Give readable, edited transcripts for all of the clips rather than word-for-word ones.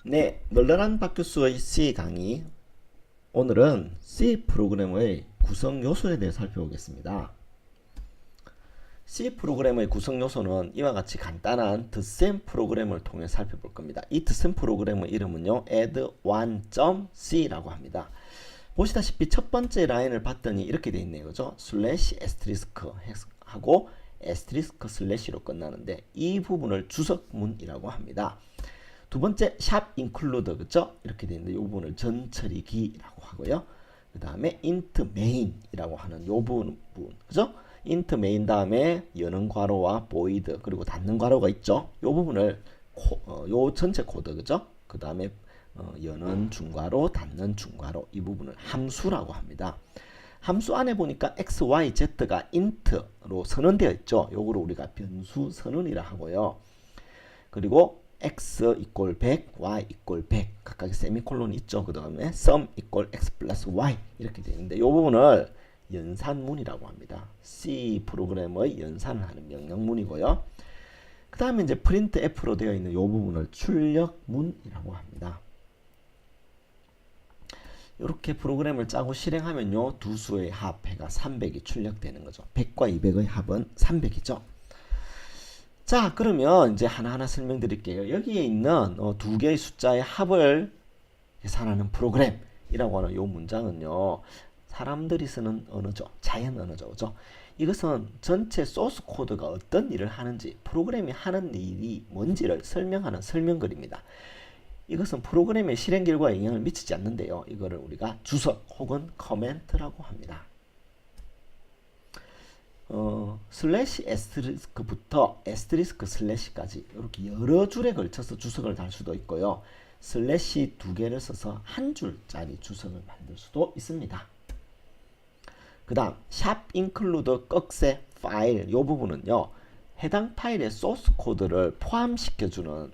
네, 널널한 박교수의 C 강의. 오늘은 C 프로그램의 구성 요소에 대해 살펴보겠습니다. C 프로그램의 구성 요소는 이와 같이 간단한 덧셈 프로그램을 통해 살펴볼 겁니다. 이 덧셈 프로그램의 이름은요, add1.c라고 합니다. 보시다시피 첫 번째 라인을 봤더니 이렇게 돼 있네요. 그죠? 슬래시 에스트리스크 하고 에스트리스크 슬래시로 끝나는데 이 부분을 주석문이라고 합니다. 두 번째 샵 인클루드, 그죠? 이렇게 되어 있는데 이 부분을 전처리기라고 하고요. 그 다음에 int main이라고 하는 이 부분, 그죠? int main 다음에 여는 괄호와 void 그리고 닫는 괄호가 있죠. 이 부분을 요 전체 코드, 그죠? 그 다음에 여는 중괄호, 닫는 중괄호, 이 부분을 함수라고 합니다. 함수 안에 보니까 x, y, z가 int로 선언되어 있죠. 요거를 우리가 변수 선언이라 하고요. 그리고 x 이꼴 100, y 이꼴 100 각각의 세미콜론이 있죠. 그 다음에 sum 이꼴 x 플러스 y 이렇게 되어 있는데 이 부분을 연산문이라고 합니다. C 프로그램의 연산을 하는 명령문이고요. 그 다음에 이제 printf로 되어 있는 이 부분을 출력문이라고 합니다. 이렇게 프로그램을 짜고 실행하면요, 두 수의 합해가 300이 출력되는 거죠. 100과 200의 합은 300이죠. 자, 그러면 이제 하나하나 설명드릴게요. 여기에 있는 두 개의 숫자의 합을 계산하는 프로그램이라고 하는 이 문장은요, 사람들이 쓰는 언어죠. 자연 언어죠. 그죠? 이것은 전체 소스 코드가 어떤 일을 하는지, 프로그램이 하는 일이 뭔지를 설명하는 설명글입니다. 이것은 프로그램의 실행 결과에 영향을 미치지 않는데요. 이거를 우리가 주석 혹은 커멘트라고 합니다. 슬래시 에스트리스크부터 에스트리스크 슬래시까지 이렇게 여러 줄에 걸쳐서 주석을 달 수도 있고요. 슬래시 두 개를 써서 한 줄짜리 주석을 만들 수도 있습니다. 그 다음 샵 인클루드 꺽쇠 파일, 이 부분은요, 해당 파일의 소스 코드를 포함시켜주는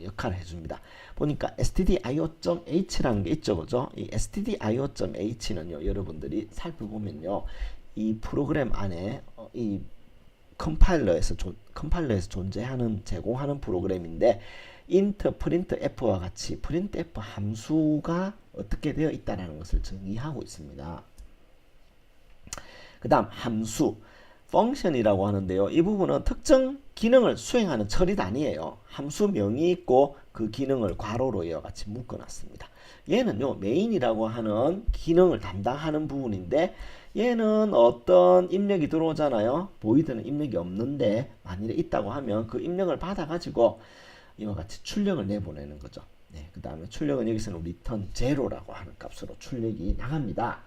역할을 해줍니다. 보니까 stdio.h라는 게 있죠. 그죠? 이 stdio.h는요, 여러분들이 살펴보면요, 이 프로그램 안에 이 컴파일러에서 존재하는, 제공하는 프로그램인데 int, printf와 같이 printf 함수가 어떻게 되어 있다는 것을 정의하고 있습니다. 그 다음 함수, 펑션이라고 하는데요. 이 부분은 특정 기능을 수행하는 처리 단위예요. 함수명이 있고 그 기능을 괄호로 이와 같이 묶어놨습니다. 얘는요, 메인이라고 하는 기능을 담당하는 부분인데 얘는 어떤 입력이 들어오잖아요. 보이드는 입력이 없는데 만일에 있다고 하면 그 입력을 받아가지고 이와 같이 출력을 내보내는 거죠. 네, 그 다음에 출력은 여기서는 return zero라고 하는 값으로 출력이 나갑니다.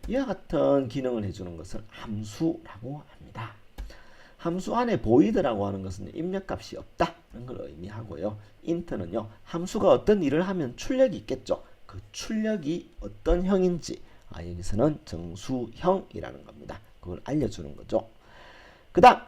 이와 같은 기능을 해주는 것을 함수라고 합니다. 함수 안에 void라고 하는 것은 입력값이 없다는 걸 의미하고요. int는요, 함수가 어떤 일을 하면 출력이 있겠죠. 그 출력이 어떤 형인지, 여기서는 정수형이라는 겁니다. 그걸 알려주는 거죠. 그 다음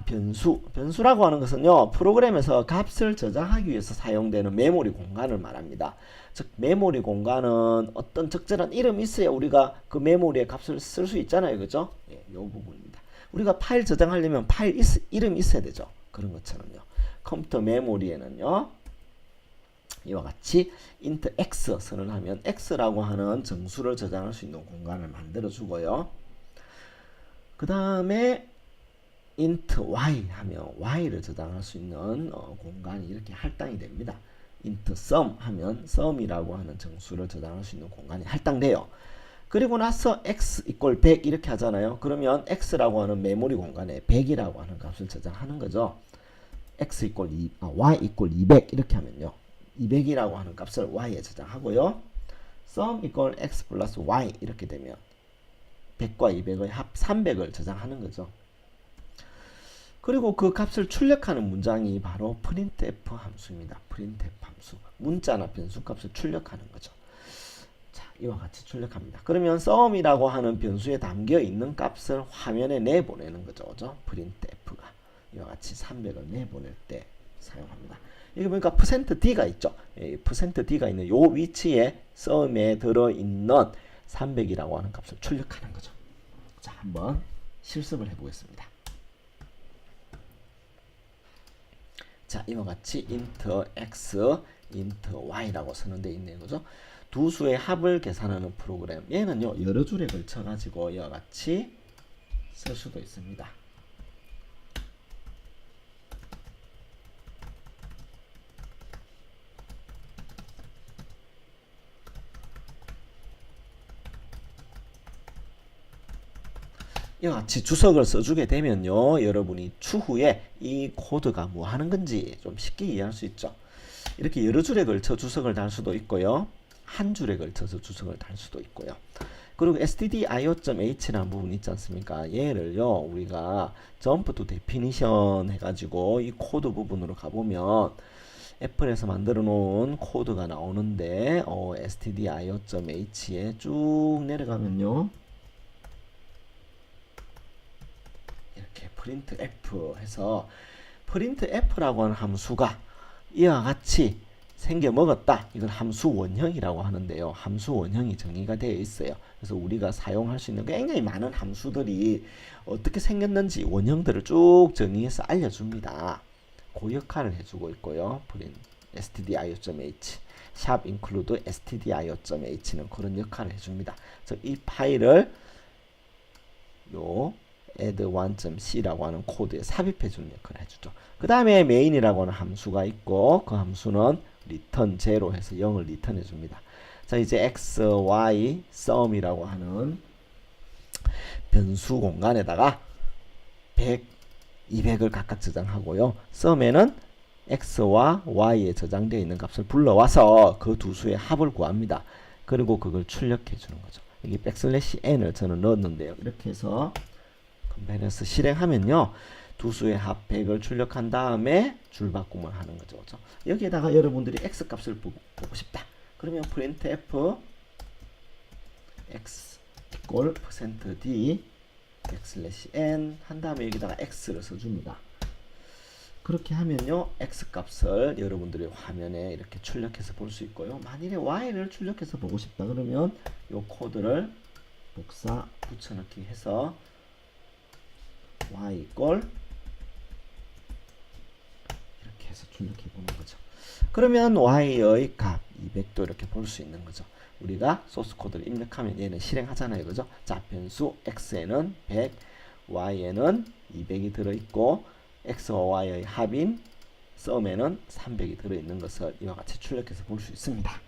변수라고 하는 것은요, 프로그램에서 값을 저장하기 위해서 사용되는 메모리 공간을 말합니다. 즉 메모리 공간은 어떤 적절한 이름이 있어야 우리가 그 메모리의 값을 쓸 수 있잖아요. 그죠? 예, 이 부분입니다. 우리가 파일 저장하려면 파일 이름이 있어야 되죠. 그런 것처럼요, 컴퓨터 메모리에는요, 이와 같이 int x 선언하면 x라고 하는 정수를 저장할 수 있는 공간을 만들어 주고요. 그 다음에 int y 하면 y를 저장할 수 있는 공간이 이렇게 할당이 됩니다. int sum 하면 sum이라고 하는 정수를 저장할 수 있는 공간이 할당돼요. 그리고 나서 x 이꼴 100 이렇게 하잖아요. 그러면 x라고 하는 메모리 공간에 100이라고 하는 값을 저장하는 거죠. x 이꼴 y 이꼴 200 이렇게 하면요, 200이라고 하는 값을 y에 저장하고요. sum 이꼴 x 플러스 y 이렇게 되면 100과 200의 합 300을 저장하는 거죠. 그리고 그 값을 출력하는 문장이 바로 printf 함수입니다. printf 함수, 문자나 변수 값을 출력하는 거죠. 자, 이와 같이 출력합니다. 그러면 sum이라고 하는 변수에 담겨 있는 값을 화면에 내보내는 거죠. 그죠? printf가 이와 같이 300을 내보낼 때 사용합니다. 여기 보니까 %d가 있죠. %d가 있는 요 위치에 sum에 들어있는 300이라고 하는 값을 출력하는 거죠. 자, 한번 실습을 해보겠습니다. 자, 이와 같이 int x, int y라고 선언되어 있네요. 그죠? 두 수의 합을 계산하는 프로그램. 얘는요, 여러 줄에 걸쳐 가지고 이와 같이 쓸 수도 있습니다. 이와 같이 주석을 써주게 되면요, 여러분이 추후에 이 코드가 뭐 하는 건지 좀 쉽게 이해할 수 있죠. 이렇게 여러 줄에 걸쳐 주석을 달 수도 있고요, 한 줄에 걸쳐서 주석을 달 수도 있고요. 그리고 stdio.h라는 부분 있지 않습니까? 얘를요, 우리가 jump to definition 해가지고 이 코드 부분으로 가보면 애플에서 만들어 놓은 코드가 나오는데, stdio.h에 쭉 내려가면요, 이렇게 printf 해서 printf라고 하는 함수가 이와 같이 생겨 먹었다. 이걸 함수 원형이라고 하는데요. 함수 원형이 정의가 되어 있어요. 그래서 우리가 사용할 수 있는 굉장히 많은 함수들이 어떻게 생겼는지 원형들을 쭉 정의해서 알려줍니다. 그 역할을 해주고 있고요. stdio.h, 샵 include stdio.h는 그런 역할을 해줍니다. 그래서 이 파일을 요 add1.c라고 하는 코드에 삽입해주는 역할을 해주죠. 그 다음에 main이라고 하는 함수가 있고, 그 함수는 return 0 해서 0을 리턴해 줍니다. 자, 이제 x, y, sum이라고 하는 변수 공간에다가 100, 200을 각각 저장하고요. sum에는 x와 y에 저장되어 있는 값을 불러와서 그 두 수의 합을 구합니다. 그리고 그걸 출력해 주는 거죠. 여기 \n을 저는 넣었는데요. 이렇게 해서 컴파일해서 실행하면요, 두 수의 합 100을 출력한 다음에 줄바꿈을 하는 거죠. 그렇죠? 여기에다가 여러분들이 x 값을 보고 싶다. 그러면 printf x equal %d \n 한 다음에 여기다가 x를 써줍니다. 그렇게 하면요, x 값을 여러분들이 화면에 이렇게 출력해서 볼 수 있고요. 만일에 y를 출력해서 보고 싶다 그러면 이 코드를 복사 붙여넣기 해서 y equal 이렇게 해서 출력해 보는 거죠. 그러면 y의 값 200도 이렇게 볼 수 있는 거죠. 우리가 소스 코드를 입력하면 얘는 실행하잖아요. 그죠? 자, 변수 x에는 100, y에는 200이 들어있고, x와 y의 합인 sum에는 300이 들어있는 것을 이와 같이 출력해서 볼 수 있습니다.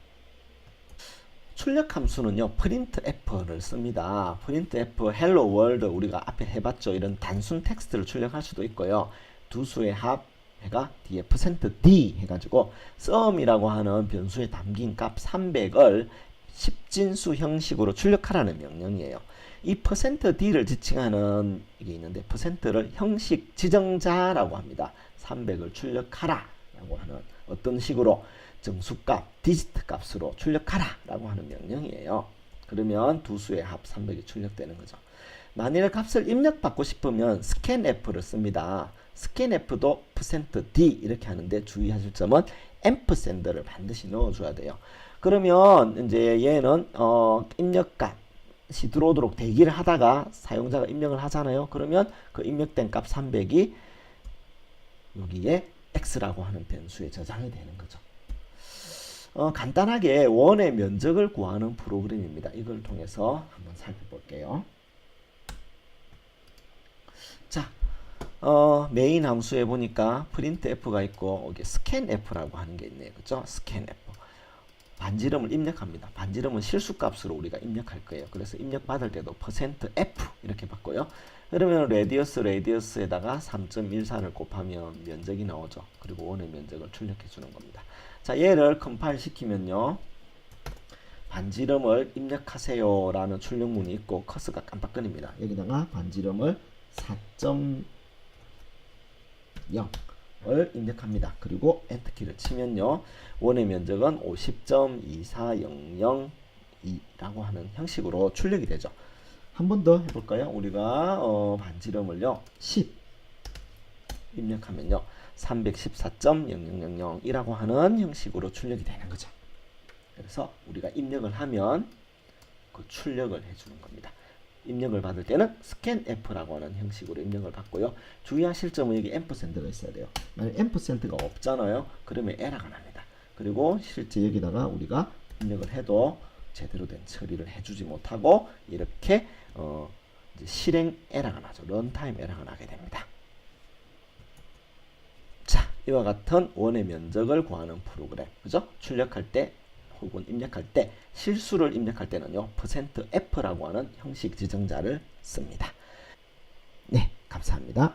출력 함수는요, printf를 씁니다. printf hello world 우리가 앞에 해봤죠. 이런 단순 텍스트를 출력할 수도 있고요. 두 수의 합 해가 뒤에 %d 해가지고 sum이라고 하는 변수에 담긴 값 300을 10진수 형식으로 출력하라는 명령이에요. 이 %d를 지칭하는 이게 있는데, %를 형식 지정자라고 합니다. 300을 출력하라 라고 하는 어떤 식으로 정수값, 디지트 값으로 출력하라 라고 하는 명령이에요. 그러면 두 수의 합 300이 출력되는 거죠. 만일 값을 입력받고 싶으면 scanf를 씁니다. scanf도 %d 이렇게 하는데 주의하실 점은 앰프샌드를 반드시 넣어줘야 돼요. 그러면 이제 얘는 입력값이 들어오도록 대기를 하다가 사용자가 입력을 하잖아요. 그러면 그 입력된 값 300이 여기에 x라고 하는 변수에 저장이 되는 거죠. 간단하게 원의 면적을 구하는 프로그램입니다. 이걸 통해서 한번 살펴볼게요. 자, 메인 함수에 보니까 printf가 있고 여기 scanf라고 하는 게 있네요. 그죠? scanf. 반지름을 입력합니다. 반지름은 실수값으로 우리가 입력할 거예요. 그래서 입력받을 때도 %f 이렇게 받고요. 그러면 레디어스에다가 3.14를 곱하면 면적이 나오죠. 그리고 원의 면적을 출력해 주는 겁니다. 자, 얘를 컴파일 시키면요, 반지름을 입력하세요 라는 출력문이 있고 커서가 깜빡거립니다. 여기다가 반지름을 4.0을 입력합니다. 그리고 엔터키를 치면요, 원의 면적은 50.24002라고 하는 형식으로 출력이 되죠. 한 번 더 해볼까요? 우리가 반지름을요 10 입력하면요 314.0000이라고 하는 형식으로 출력이 되는 거죠. 그래서 우리가 입력을 하면 그 출력을 해주는 겁니다. 입력을 받을 때는 scanf라고 하는 형식으로 입력을 받고요. 주의하실 점은 여기 앰퍼샌드가 있어야 돼요. 만약 앰퍼샌드가 없잖아요. 그러면 에러가 납니다. 그리고 실제 여기다가 우리가 입력을 해도 제대로 된 처리를 해주지 못하고 이렇게 이제 실행 에러가 나죠. 런타임 에러가 나게 됩니다. 자, 이와 같은 원의 면적을 구하는 프로그램, 그죠? 출력할 때 혹은 입력할 때 실수를 입력할 때는요 %f라고 하는 형식 지정자를 씁니다. 네, 감사합니다.